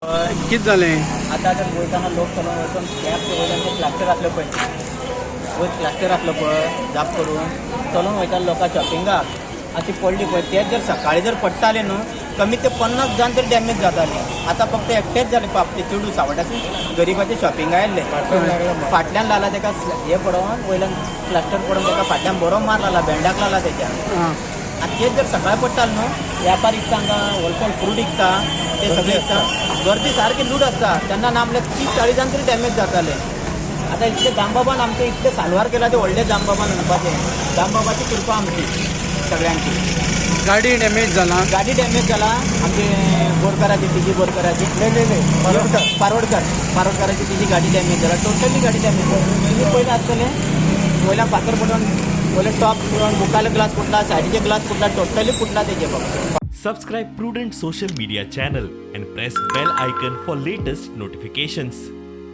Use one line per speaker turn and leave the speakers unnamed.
किती झाले
आता जर वयताना लोक चलून वचून स्लॅबचे वयल्यान प्लास्टर असलं पळय वयर प्लास्टर असलं पळय जाप करून चलून वयताले लोकां शॉपिंगाक अशी पडली पळय तेच जर सकाळी जर पडटाले न्हू कमी ते 50 जाण तरी डॅमेज जाताले. आता फक्त एकटेच जाले पाप ते चेडू सावड्याचे गरीबाचे शॉपिंग आयल्ले फाटल्यान लागला ताका हे पडोवन वयल्यान प्लास्टर पडोवन ताका फाटल्यान बरो मार लागला भेंडाक लागला त्याच्या. आणि तेच जर सकाळी पडटाले न्हू व्यापारी विकता हांगा होलसेल फ्रूट विकता ते सगळे विकता गर्दी सारखी लूट असता त्यांना ना आपल्या 30-40 जाण तरी डॅमेज जाताले. आता इतले दामबाबान आमचे इतले सालवार केला ते व्हडले दामबाबान म्हणपाचे दामबाबाची कृपा आमची सगळ्यांची.
गाडी डॅमेज
झाला आमची बोरकराची तिची बोरकराची पारोडकराची तिची गाडी डॅमेज झाला टोटली गाडी डॅमेज झाली. पहिले आसतले वयल्या फातर पडून पहिले टॉप पडून बुकाले ग्लास फुटला सायडीचे ग्लास फुटला टोटली फुटला तेजे फक्त.
Subscribe Prudent social media channel and press bell icon for latest notifications.